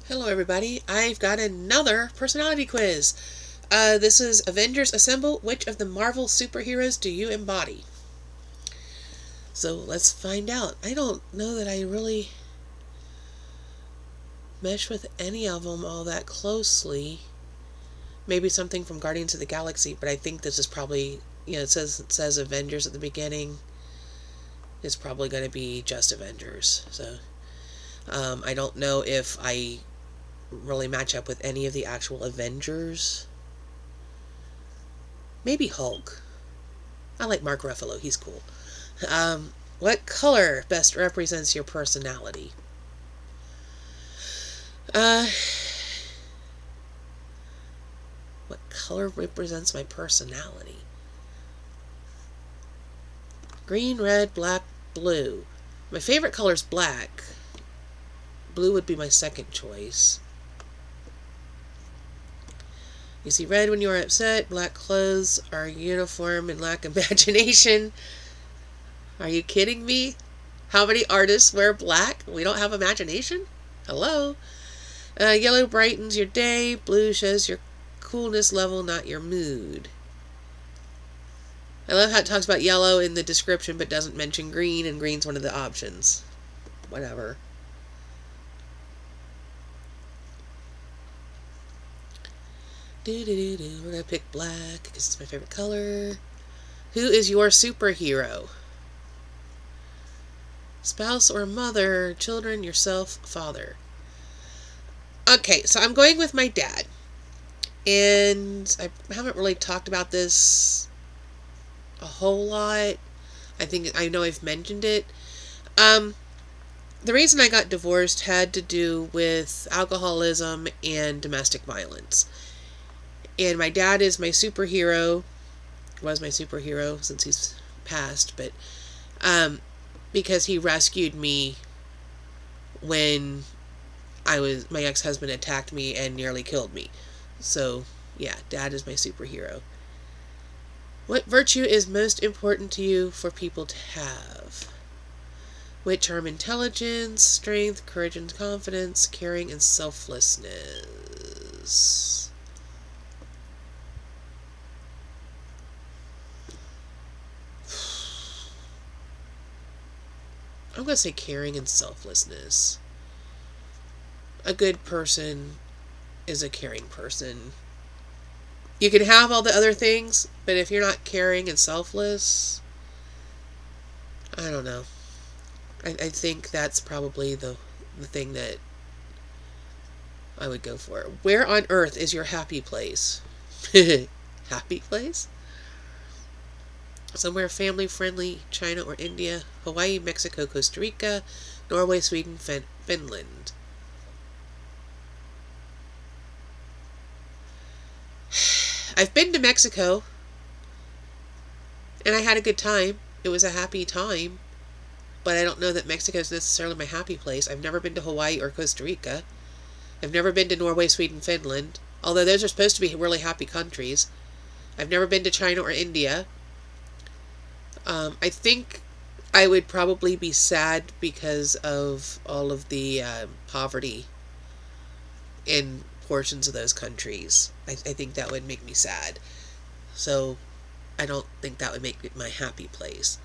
Hello everybody, I've got another personality quiz. This is Avengers Assemble. Which of the Marvel superheroes do you embody? So let's find out. I don't know that I really mesh with any of them all that closely. Maybe something from Guardians of the Galaxy, but I think this is probably, it says Avengers at the beginning. It's probably going to be just Avengers. So I don't know if I really match up with any of the actual Avengers. Maybe Hulk. I like Mark Ruffalo. He's cool. What color best represents your personality? Uh, what color represents my personality? Green, red, black, blue. My favorite color is black. Blue would be my second choice. You see red when you are upset. Black clothes are uniform and lack imagination. Are you kidding me? How many artists wear black? We don't have imagination? Hello? Yellow brightens your day. Blue shows your coolness level, not your mood. I love how it talks about yellow in the description but doesn't mention green, and green's one of the options. Whatever. We're going to pick black because it's my favorite color. Who is your superhero? Spouse or mother, children, yourself, father. Okay, so I'm going with my dad. And I haven't really talked about this a whole lot. I know I've mentioned it. The reason I got divorced had to do with alcoholism and domestic violence. And my dad is my superhero. Was my superhero since he's passed, but because he rescued me when my ex-husband attacked me and nearly killed me. So, yeah, Dad is my superhero. What virtue is most important to you for people to have? Which are intelligence, strength, courage and confidence, caring, and selflessness. I'm going to say caring and selflessness. A good person is a caring person. You can have all the other things, but if you're not caring and selfless, I don't know. I think that's probably the thing that I would go for. Where on earth is your happy place? Happy place? Somewhere family friendly, China or India, Hawaii, Mexico, Costa Rica, Norway, Sweden, Finland. I've been to Mexico, and I had a good time. It was a happy time, but I don't know that Mexico is necessarily my happy place. I've never been to Hawaii or Costa Rica. I've never been to Norway, Sweden, Finland, although those are supposed to be really happy countries. I've never been to China or India. I think I would probably be sad because of all of the poverty in portions of those countries. I think that would make me sad. So I don't think that would make it my happy place.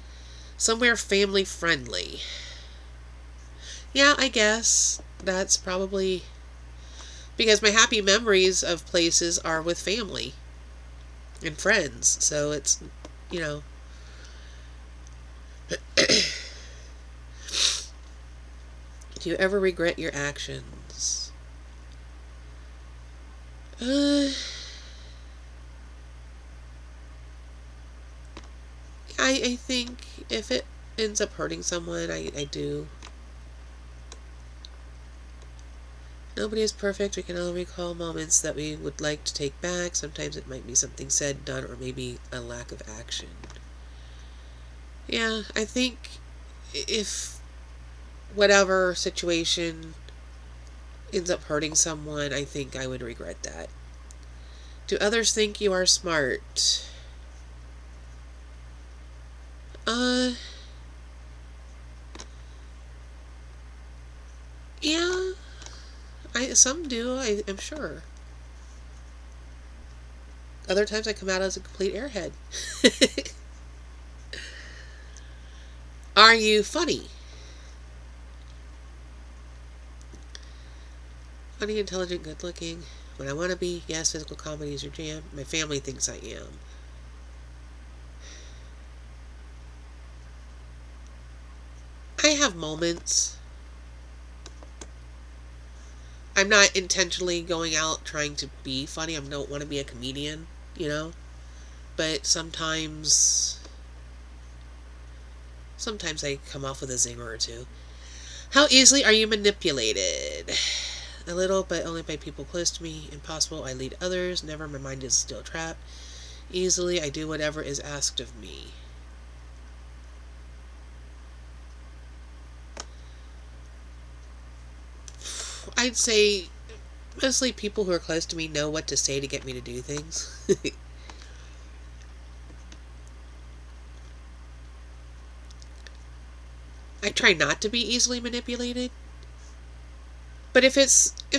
Somewhere family friendly. Yeah, I guess that's probably because my happy memories of places are with family and friends. So it's, you know. Do you ever regret your actions? I think if it ends up hurting someone, I do. Nobody is perfect. We can all recall moments that we would like to take back. Sometimes it might be something said, done, or maybe a lack of action. Yeah, I think if whatever situation ends up hurting someone, I think I would regret that. Do others think you are smart? Yeah, Some do, I'm sure. Other times I come out as a complete airhead. Are you funny? Funny, intelligent, good looking. When I want to be, yes, physical comedy is your jam. My family thinks I am. I have moments. I'm not intentionally going out trying to be funny. I don't want to be a comedian, you know? But sometimes I come off with a zinger or two. How easily are you manipulated? A little, but only by people close to me. Impossible, I lead others. Never, my mind is still trapped. Easily, I do whatever is asked of me. I'd say mostly people who are close to me know what to say to get me to do things. I try not to be easily manipulated. But if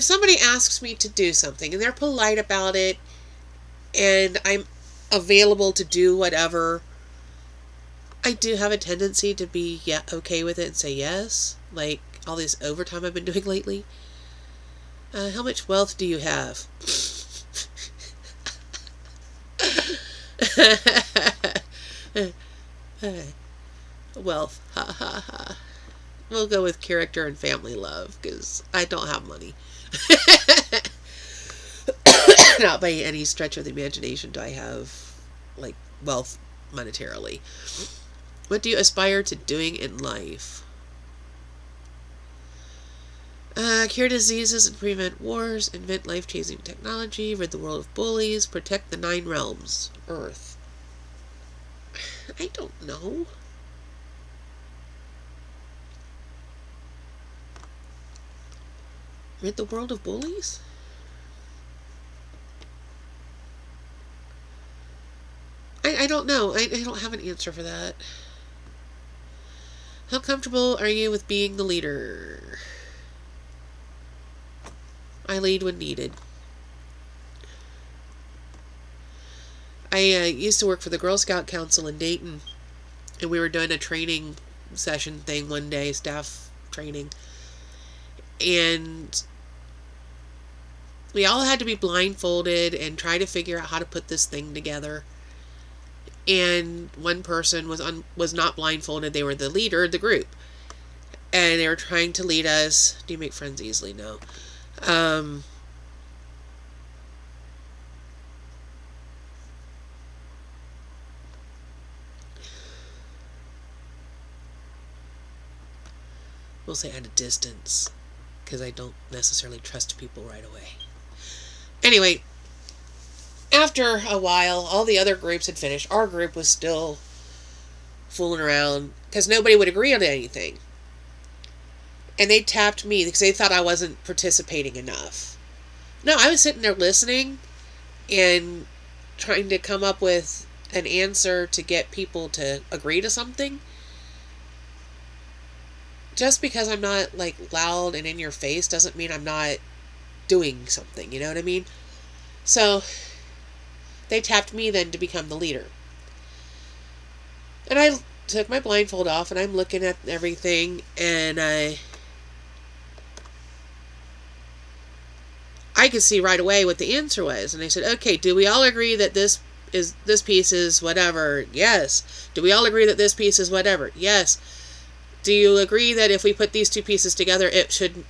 somebody asks me to do something and they're polite about it and I'm available to do whatever, I do have a tendency to be okay with it and say yes. Like all this overtime I've been doing lately. How much wealth do you have? Wealth. Ha ha ha. We'll go with character and family love because I don't have money. Not by any stretch of the imagination do I have like wealth monetarily. What do you aspire to doing in life? Cure diseases and prevent wars, invent life-changing technology, rid the world of bullies, protect the 9 realms. Earth. I don't know. Rid the world of bullies? I don't know. I don't have an answer for that. How comfortable are you with being the leader? I lead when needed. I used to work for the Girl Scout Council in Dayton, and we were doing a training session thing one day, staff training, and we all had to be blindfolded and try to figure out how to put this thing together. And one person was not blindfolded. They were the leader of the group, and they were trying to lead us. Do you make friends easily? No. We'll say at a distance, because I don't necessarily trust people right away. Anyway, after a while, all the other groups had finished. Our group was still fooling around, because nobody would agree on anything. And they tapped me, because they thought I wasn't participating enough. No, I was sitting there listening, and trying to come up with an answer to get people to agree to something. Just because I'm not like loud and in your face doesn't mean I'm not doing something, you know what I mean? So they tapped me then to become the leader. And I took my blindfold off and I'm looking at everything, and I could see right away what the answer was. And I said, okay, do we all agree that this piece is whatever? Yes. Do we all agree that this piece is whatever? Yes. Do you agree that if we put these 2 pieces together, it should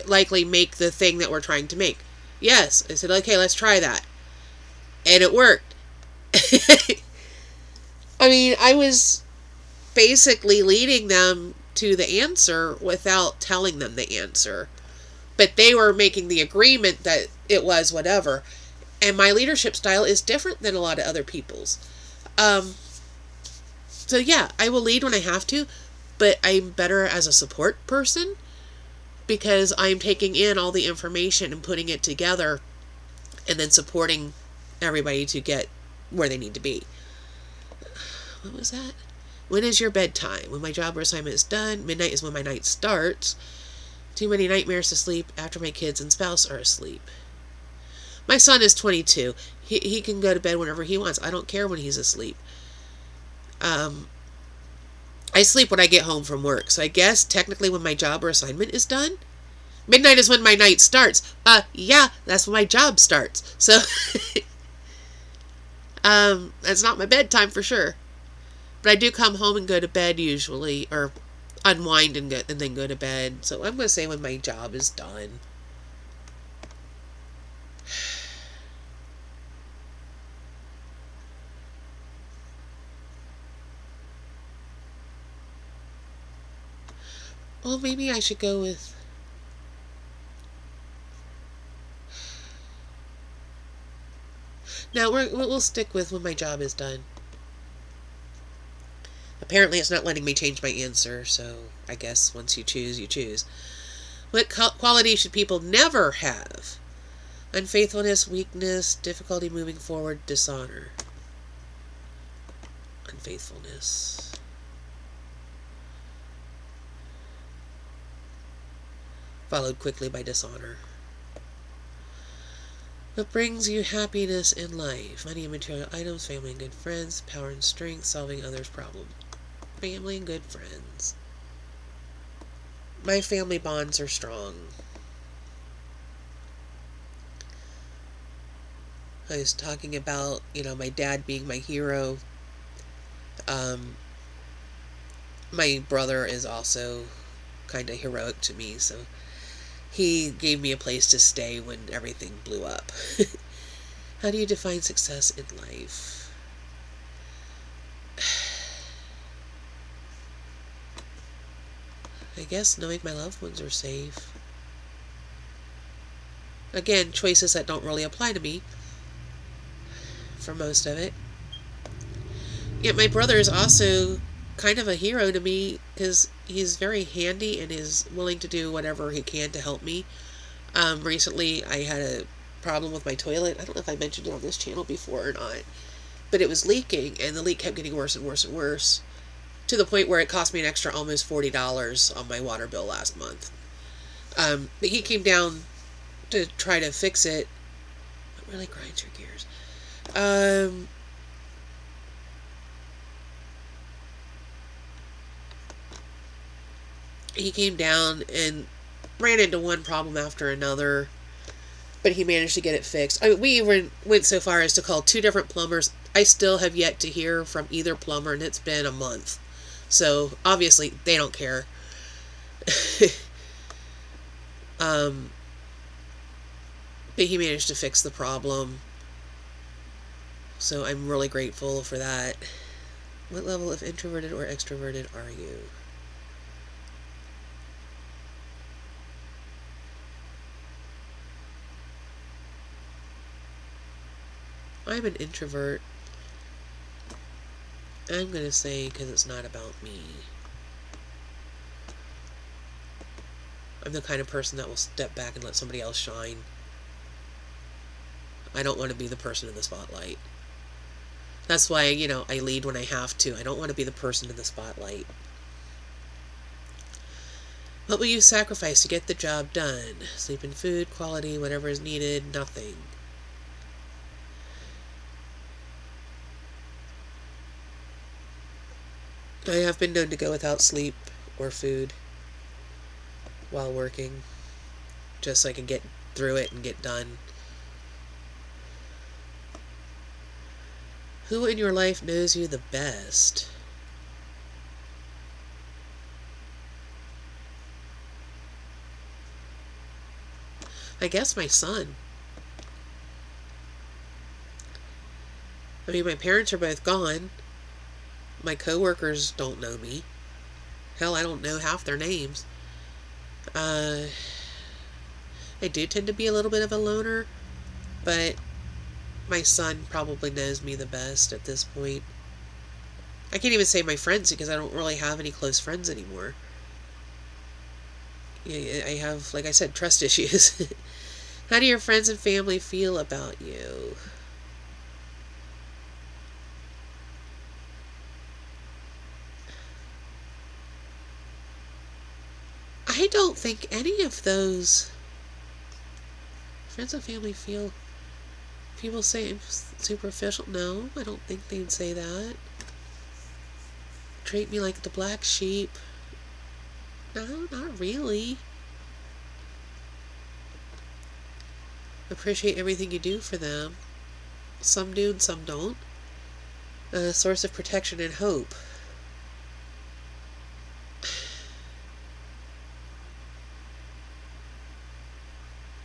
likely make the thing that we're trying to make? Yes. I said, okay, let's try that. And it worked. I mean, I was basically leading them to the answer without telling them the answer. But they were making the agreement that it was whatever. And my leadership style is different than a lot of other people's. So yeah, I will lead when I have to. But I'm better as a support person because I'm taking in all the information and putting it together and then supporting everybody to get where they need to be. What was that? When is your bedtime? When my job or assignment is done. Midnight is when my night starts. Too many nightmares to sleep after my kids and spouse are asleep. My son is 22. He can go to bed whenever he wants. I don't care when he's asleep. I sleep when I get home from work. So I guess technically when my job or assignment is done. Midnight is when my night starts. Yeah, that's when my job starts. So, that's not my bedtime for sure. But I do come home and go to bed usually, or unwind and then go to bed. So I'm going to say when my job is done. Well, maybe I should go with... No, we'll stick with when my job is done. Apparently it's not letting me change my answer, so I guess once you choose, you choose. What quality should people never have? Unfaithfulness, weakness, difficulty moving forward, dishonor. Unfaithfulness. Followed quickly by dishonor. What brings you happiness in life? Money and material items, family and good friends, power and strength, solving others' problems. Family and good friends. My family bonds are strong. I was talking about, my dad being my hero. My brother is also kind of heroic to me, so he gave me a place to stay when everything blew up. How do you define success in life? I guess knowing my loved ones are safe. Again, choices that don't really apply to me for most of it. Yet my brother is also kind of a hero to me because he's very handy and is willing to do whatever he can to help me. Recently, I had a problem with my toilet. I don't know if I mentioned it on this channel before or not, but it was leaking, and the leak kept getting worse and worse and worse, to the point where it cost me an extra almost $40 on my water bill last month. But he came down to try to fix it. It really grinds your gears. He came down and ran into one problem after another, but he managed to get it fixed. We even went so far as to call 2 different plumbers. I still have yet to hear from either plumber, and it's been a month. So, obviously, they don't care. But he managed to fix the problem. So, I'm really grateful for that. What level of introverted or extroverted are you? I'm an introvert. I'm going to say because it's not about me. I'm the kind of person that will step back and let somebody else shine. I don't want to be the person in the spotlight. That's why, I lead when I have to. I don't want to be the person in the spotlight. What will you sacrifice to get the job done? Sleep and food, quality, whatever is needed, nothing. I have been known to go without sleep or food while working, just so I can get through it and get done. Who in your life knows you the best? I guess my son. I mean, my parents are both gone. My coworkers don't know me. Hell, I don't know half their names. I do tend to be a little bit of a loner, but my son probably knows me the best at this point. I can't even say my friends because I don't really have any close friends anymore. I have, like I said, trust issues. How do your friends and family feel about you? I I don't think any of those friends and family feel, people say I'm superficial. No, I don't think they'd say that. Treat me like the black sheep. No, not really. Appreciate everything you do for them. Some do and some don't. A source of protection and hope.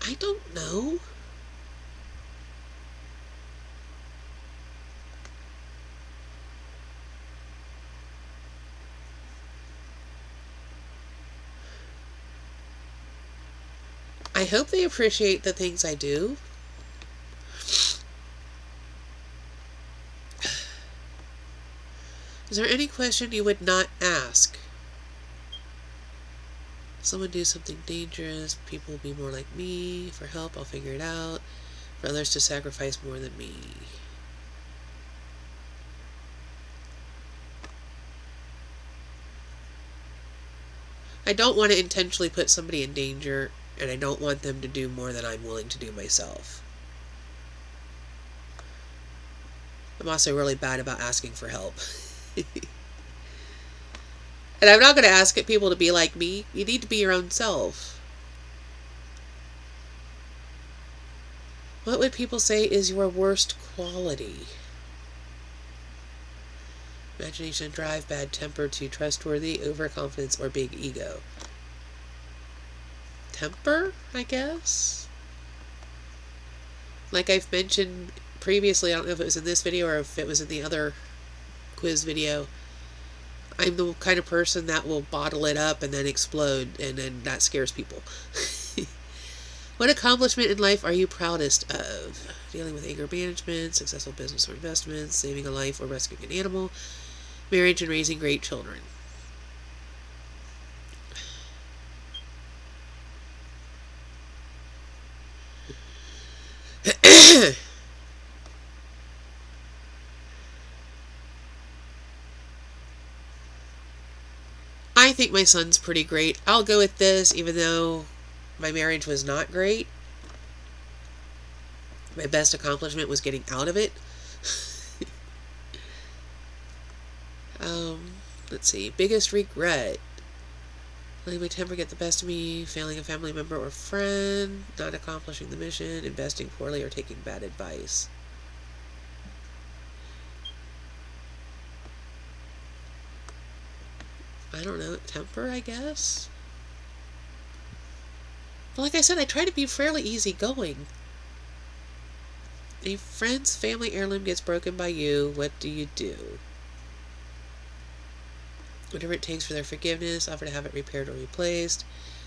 I don't know. I hope they appreciate the things I do. Is there any question you would not ask? Someone do something dangerous, people will be more like me. For help, I'll figure it out. For others to sacrifice more than me. I don't want to intentionally put somebody in danger, and I don't want them to do more than I'm willing to do myself. I'm also really bad about asking for help. And I'm not going to ask people to be like me. You need to be your own self. What would people say is your worst quality? Imagination, drive, bad temper, too trustworthy, overconfidence, or big ego. Temper, I guess? Like I've mentioned previously, I don't know if it was in this video or if it was in the other quiz video, I'm the kind of person that will bottle it up and then explode, and then that scares people. What accomplishment in life are you proudest of? Dealing with anger management, successful business or investments, saving a life or rescuing an animal, marriage and raising great children. I think my son's pretty great. I'll go with this, even though my marriage was not great. My best accomplishment was getting out of it. Let's see. Biggest regret. Letting my temper get the best of me, failing a family member or friend, not accomplishing the mission, investing poorly, or taking bad advice. I don't know, temper, I guess? But like I said, I try to be fairly easygoing. A friend's family heirloom gets broken by you, what do you do? Whatever it takes for their forgiveness, offer to have it repaired or replaced.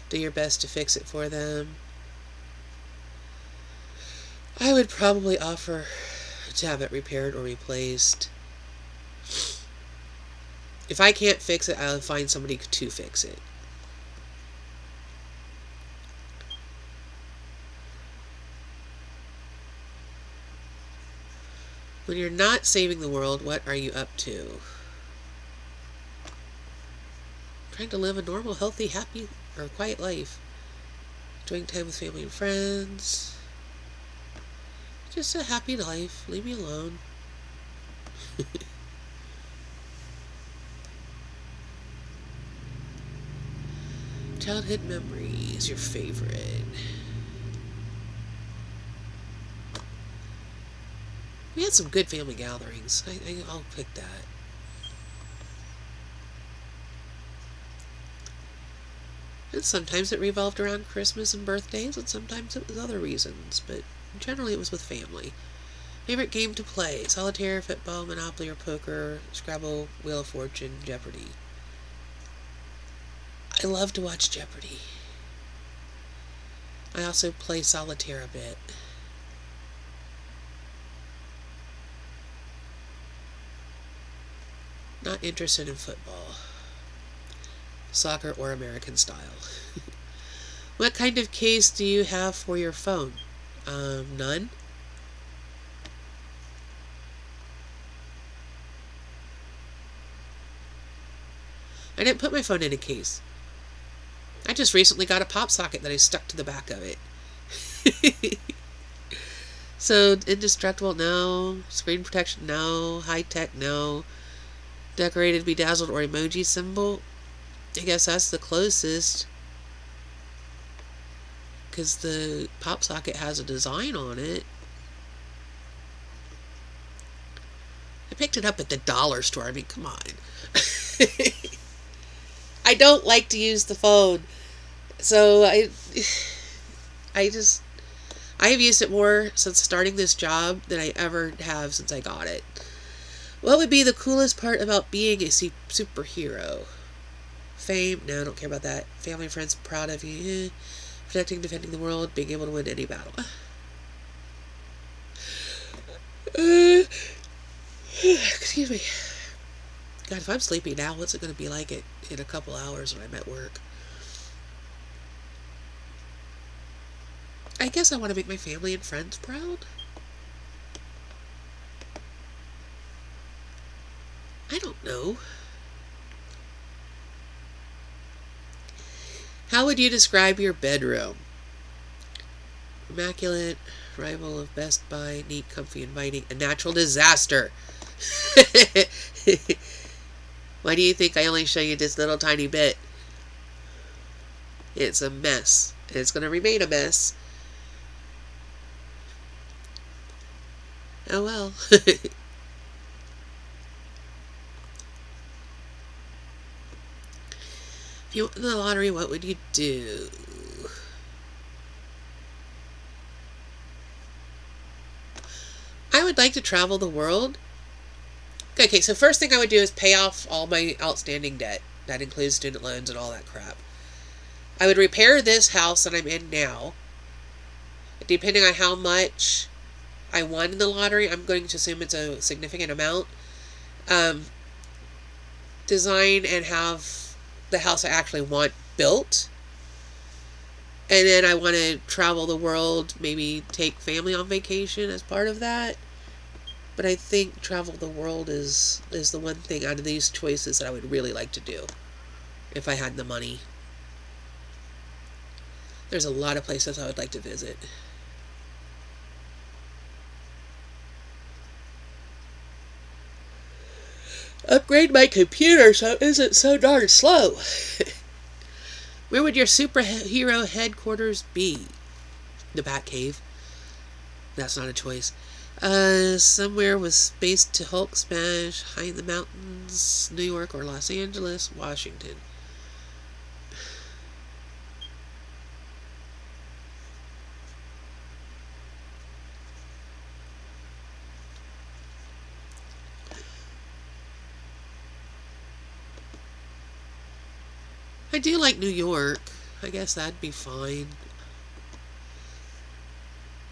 Do your best to fix it for them. I would probably offer to have it repaired or replaced. If I can't fix it, I'll find somebody to fix it. When you're not saving the world, what are you up to? Trying to live a normal, healthy, happy, or quiet life. Enjoying time with family and friends. Just a happy life. Leave me alone. Childhood memories, your favorite. We had some good family gatherings. I'll pick that. And sometimes it revolved around Christmas and birthdays, and sometimes it was other reasons, but generally it was with family. Favorite game to play? Solitaire, football, Monopoly, or poker, Scrabble, Wheel of Fortune, Jeopardy. I love to watch Jeopardy. I also play solitaire a bit. Not interested in football, soccer, or American style. What kind of case do you have for your phone? None. I didn't put my phone in a case. I just recently got a pop socket that I stuck to the back of it. So, indestructible, no. Screen protection, no. High tech, no. Decorated, bedazzled, or emoji symbol. I guess that's the closest. Because the pop socket has a design on it. I picked it up at the dollar store. I mean, come on. I don't like to use the phone. So I have used it more since starting this job than I ever have since I got it. What would be the coolest part about being a superhero? Fame? No, I don't care about that. Family and friends proud of you. Protecting, defending the world, being able to win any battle. Excuse me. God, if I'm sleepy now, what's it going to be like in a couple hours when I'm at work? I guess I want to make my family and friends proud. I don't know. How would you describe your bedroom? Immaculate, rival of Best Buy, neat, comfy, inviting, a natural disaster. Why do you think I only show you this little tiny bit? It's a mess. And it's going to remain a mess. Oh well. If you won the lottery, what would you do? I would like to travel the world. Okay, so first thing I would do is pay off all my outstanding debt. That includes student loans and all that crap. I would repair this house that I'm in now. Depending on how much I won in the lottery, I'm going to assume it's a significant amount. Design and have the house I actually want built. And then I want to travel the world, maybe take family on vacation as part of that. But I think travel the world is the one thing out of these choices that I would really like to do if I had the money. There's a lot of places I would like to visit. Upgrade my computer so it isn't so darn slow. Where would your superhero headquarters be? The Batcave. That's not a choice. Somewhere with space to Hulk smash, high in the mountains, New York or Los Angeles, Washington. I do like New York. I guess that'd be fine.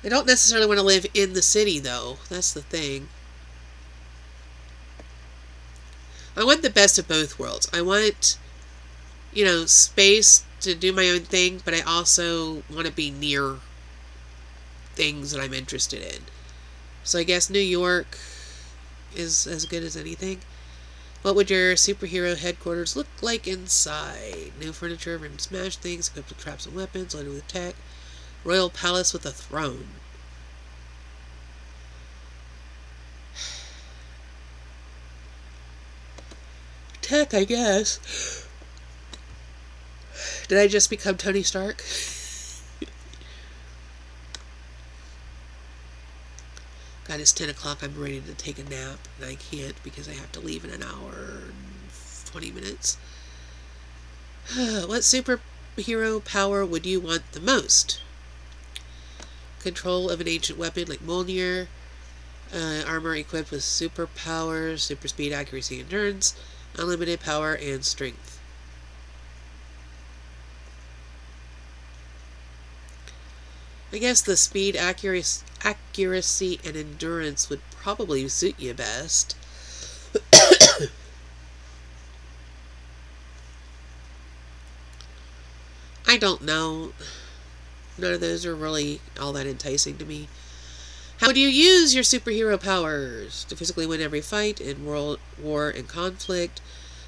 I don't necessarily want to live in the city, though. That's the thing. I want the best of both worlds. I want, space to do my own thing, but I also want to be near things that I'm interested in. So I guess New York is as good as anything. What would your superhero headquarters look like inside? New furniture, room to smash things, equipped with traps and weapons, loaded with tech. Royal palace with a throne. Tech, I guess. Did I just become Tony Stark? God, it's 10 o'clock. I'm ready to take a nap, and I can't because I have to leave in an hour and 20 minutes. What superhero power would you want the most? Control of an ancient weapon like Mjolnir. Armor equipped with superpowers, super speed, accuracy, endurance, unlimited power, and strength. I guess the speed, accuracy, and endurance would probably suit you best. I don't know. None of those are really all that enticing to me. How would you use your superhero powers? To physically win every fight in world war and conflict,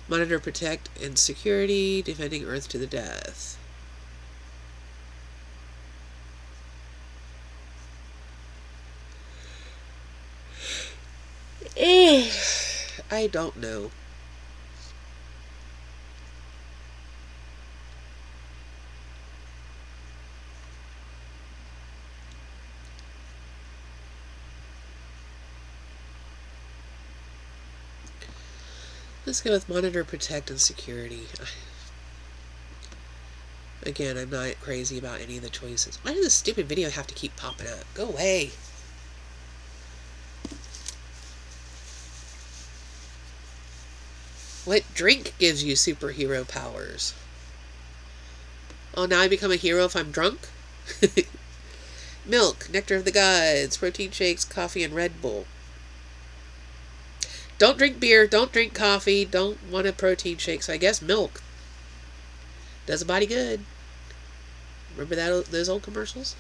monitor, protect, and security, defending Earth to the death. I don't know. Let's go with monitor, protect, and security. Again, I'm not crazy about any of the choices. Why does this stupid video have to keep popping up? Go away. What drink gives you superhero powers? Oh, now I become a hero if I'm drunk? Milk, nectar of the gods, protein shakes, coffee, and Red Bull. Don't drink beer, don't drink coffee, don't want a protein shake, so I guess milk. Does a body good. Remember those old commercials?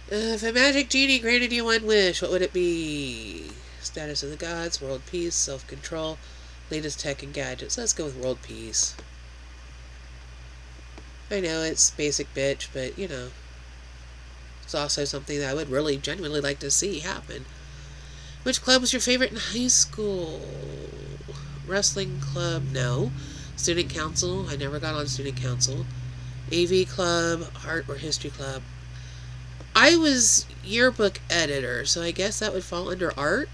If a magic genie granted you one wish, what would it be? Status of the gods, world peace, self-control, latest tech and gadgets. Let's go with world peace. I know it's basic bitch, but you know, it's also something that I would really genuinely like to see happen. Which club was your favorite in high school? Wrestling club? No. Student council? I never got on student council. AV club, art or history club. I was yearbook editor, so I guess that would fall under art.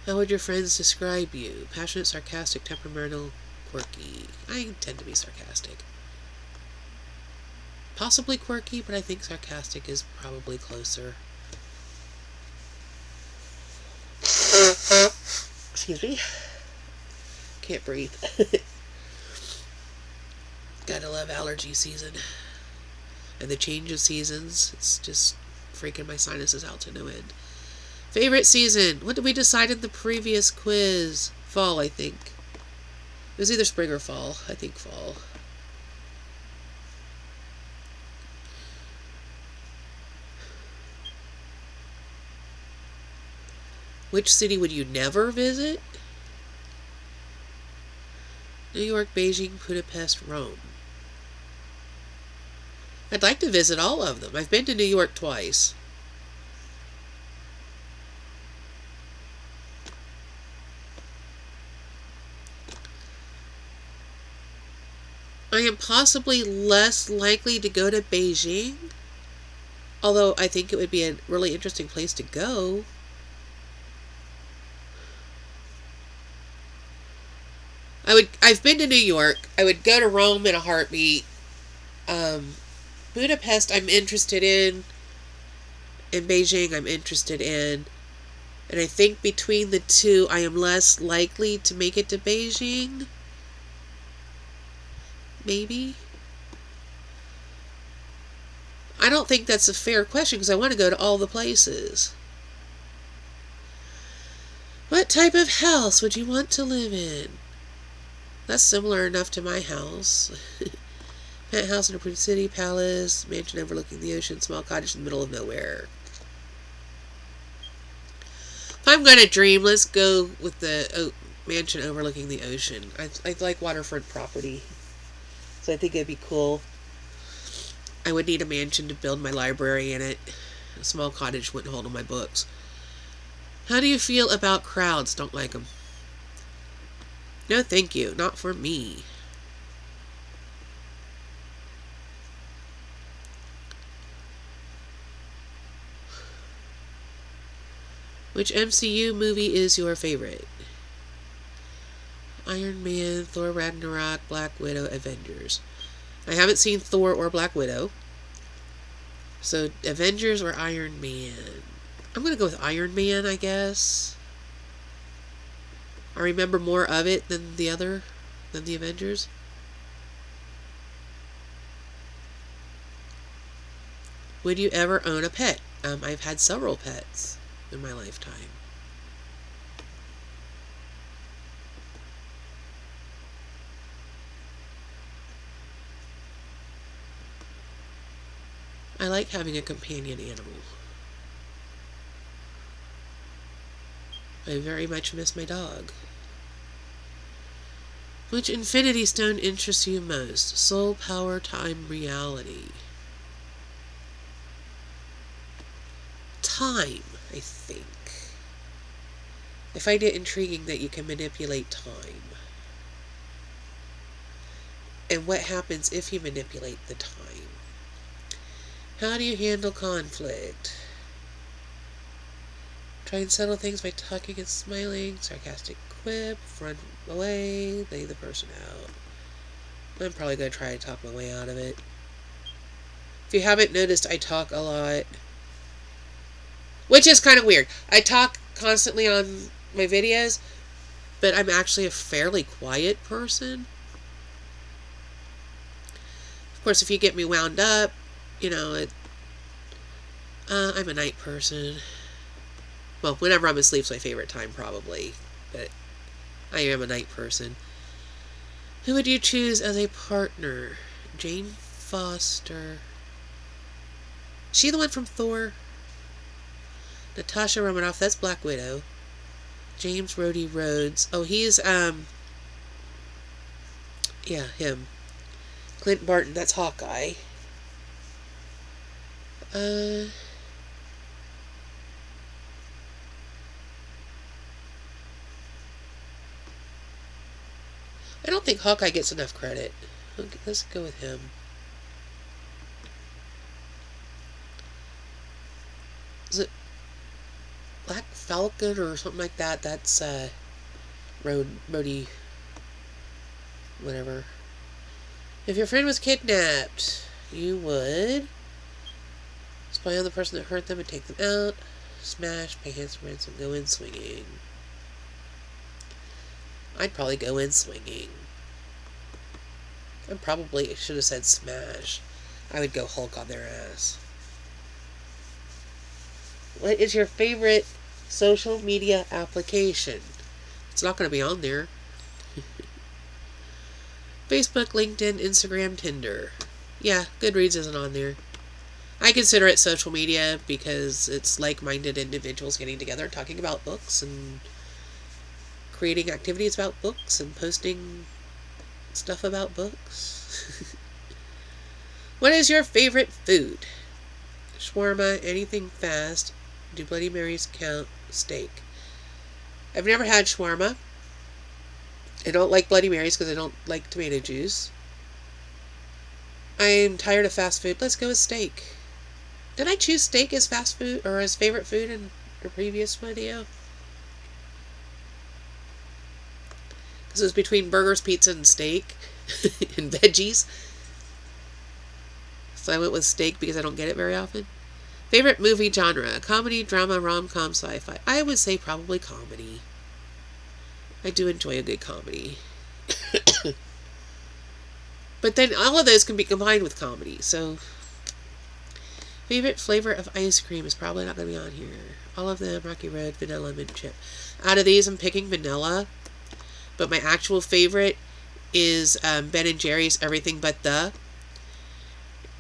How would your friends describe you? Passionate, sarcastic, temperamental, quirky. I tend to be sarcastic. Possibly quirky, but I think sarcastic is probably closer. Excuse me. Can't breathe. Gotta love allergy season. And the change of seasons. It's just freaking my sinuses out to no end. Favorite season. What did we decide in the previous quiz? Fall, I think. It was either spring or fall. I think fall. Which city would you never visit? New York, Beijing, Budapest, Rome. I'd like to visit all of them. I've been to New York twice. I am possibly less likely to go to Beijing, although I think it would be a really interesting place to go. I've been to New York. I would go to Rome in a heartbeat. Budapest I'm interested in. And Beijing I'm interested in. And I think between the two I am less likely to make it to Beijing. Maybe. I don't think that's a fair question because I want to go to all the places. What type of house would you want to live in? That's similar enough to my house. Penthouse in a pretty city, palace, mansion overlooking the ocean, small cottage in the middle of nowhere. If I'm going to dream, let's go with the mansion overlooking the ocean. I like waterfront property, so I think it'd be cool. I would need a mansion to build my library in it. A small cottage wouldn't hold all my books. How do you feel about crowds? Don't like them. No, thank you. Not for me. Which MCU movie is your favorite? Iron Man, Thor Ragnarok, Black Widow, Avengers. I haven't seen Thor or Black Widow. So, Avengers or Iron Man? I'm going to go with Iron Man, I guess. I remember more of it than the Avengers. Would you ever own a pet? I've had several pets in my lifetime. I like having a companion animal. I very much miss my dog. Which infinity stone interests you most? Soul, power, time, reality. Time, I think. I find it intriguing that you can manipulate time. And what happens if you manipulate the time? How do you handle conflict? Try and settle things by talking and smiling. Sarcastic quip. Run away. Lay the person out. I'm probably going to try to talk my way out of it. If you haven't noticed, I talk a lot. Which is kind of weird. I talk constantly on my videos, but I'm actually a fairly quiet person. Of course, if you get me wound up, you know, I'm a night person. Well, whenever I'm asleep's my favorite time, probably. But I am a night person. Who would you choose as a partner? Jane Foster. She the one from Thor? Natasha Romanoff, that's Black Widow. James Rhodey Rhodes. Oh, he's, yeah, him. Clint Barton, that's Hawkeye. I don't think Hawkeye gets enough credit. Okay, let's go with him. Is it Black Falcon or something like that? That's, Rhodey, whatever. If your friend was kidnapped, you would spy on the person that hurt them and take them out. Smash, pay handsome ransom, go in swinging. I'd probably go in swinging. I probably should have said smash. I would go Hulk on their ass. What is your favorite social media application? It's not going to be on there. Facebook, LinkedIn, Instagram, Tinder. Yeah, Goodreads isn't on there. I consider it social media because it's like-minded individuals getting together and talking about books and creating activities about books and posting stuff about books. What is your favorite food? Shawarma, anything fast. Do Bloody Marys count? Steak. I've never had shawarma. I don't like Bloody Marys because I don't like tomato juice. I'm tired of fast food. Let's go with steak. Did I choose steak as fast food or as favorite food in a previous video? Because it was between burgers, pizza, and steak. And veggies. So I went with steak because I don't get it very often. Favorite movie genre? Comedy, drama, rom-com, sci-fi. I would say probably comedy. I do enjoy a good comedy. But then all of those can be combined with comedy. So, favorite flavor of ice cream is probably not going to be on here. All of them, Rocky Road, vanilla, mint chip. Out of these, I'm picking vanilla. But my actual favorite is Ben & Jerry's Everything But The.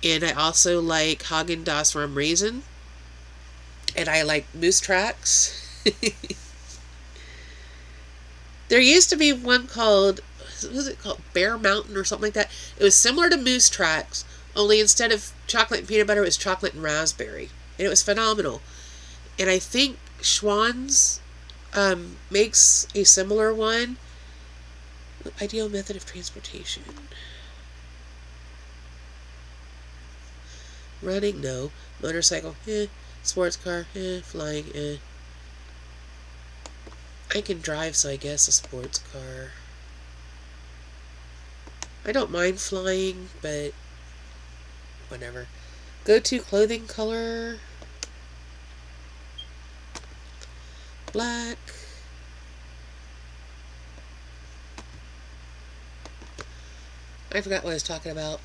And I also like Haagen-Dazs Rum Raisin. And I like Moose Tracks. There used to be one called, what was it called? Bear Mountain or something like that. It was similar to Moose Tracks, only instead of chocolate and peanut butter, it was chocolate and raspberry. And it was phenomenal. And I think Schwann's makes a similar one. Ideal method of transportation. Running, no. Motorcycle, Sports car, Flying, I can drive, so I guess a sports car. I don't mind flying, but whatever. Go-to clothing color. Black. I forgot what I was talking about.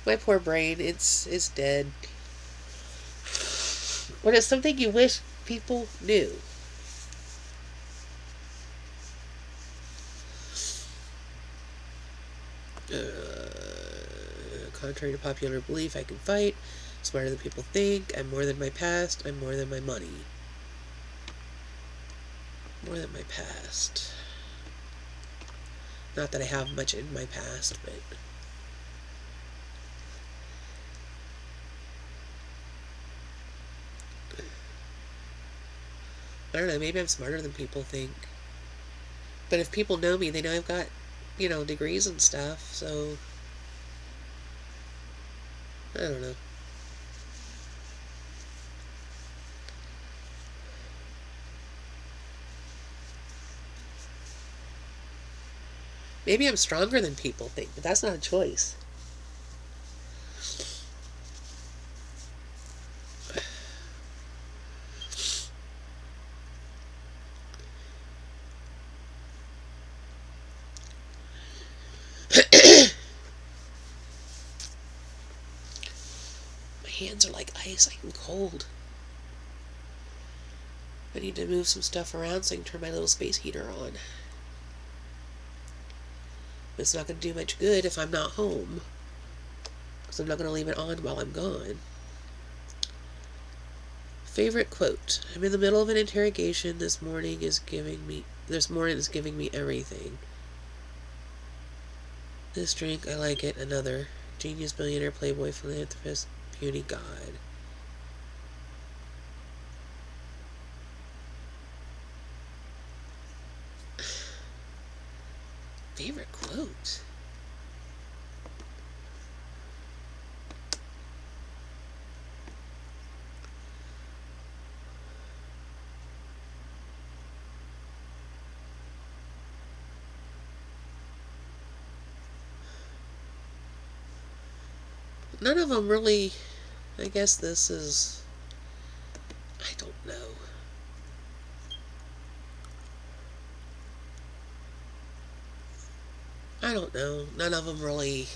My poor brain, it's dead. What is something you wish people knew? Contrary to popular belief, I can fight. Smarter than people think. I'm more than my past. I'm more than my money. More than my past. Not that I have much in my past, but I don't know, maybe I'm smarter than people think. But if people know me, they know I've got, degrees and stuff, so I don't know. Maybe I'm stronger than people think, but that's not a choice. My hands are like ice. I'm cold. I need to move some stuff around so I can turn my little space heater on. But it's not going to do much good if I'm not home, because I'm not going to leave it on while I'm gone. Favorite quote. I'm in the middle of an interrogation. This morning is giving me everything. This drink, I like it. Another. Genius, billionaire, playboy, philanthropist, puny god. Favorite quote? None of them really. I guess this is. I don't know. I don't know. None of them really.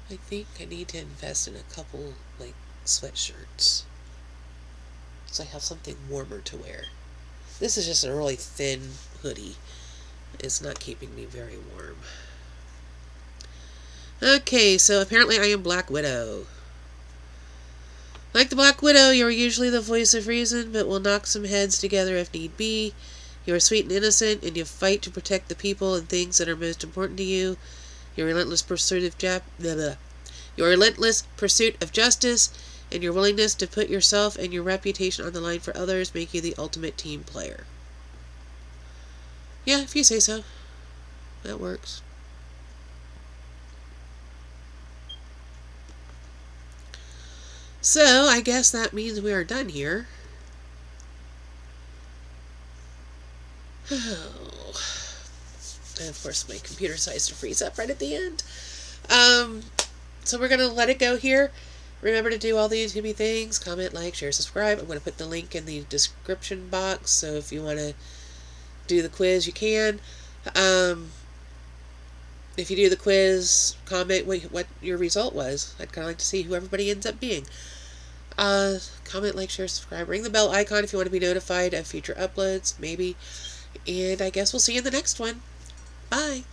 I think I need to invest in a couple, sweatshirts, so I have something warmer to wear. This is just a really thin hoodie. It's not keeping me very warm. Okay, so apparently I am Black Widow. Like the Black Widow, you are usually the voice of reason, but will knock some heads together if need be. You are sweet and innocent, and you fight to protect the people and things that are most important to you. Your relentless pursuit of justice and your willingness to put yourself and your reputation on the line for others make you the ultimate team player. Yeah, if you say so. That works. So, I guess that means we are done here. Oh. And of course, my computer decides to freeze up right at the end. So we're going to let it go here. Remember to do all the YouTube things. Comment, like, share, subscribe. I'm going to put the link in the description box, so if you want to do the quiz, you can. If you do the quiz, comment what your result was. I'd kind of like to see who everybody ends up being. Comment, like, share, subscribe. Ring the bell icon if you want to be notified of future uploads, maybe. And I guess we'll see you in the next one. Bye.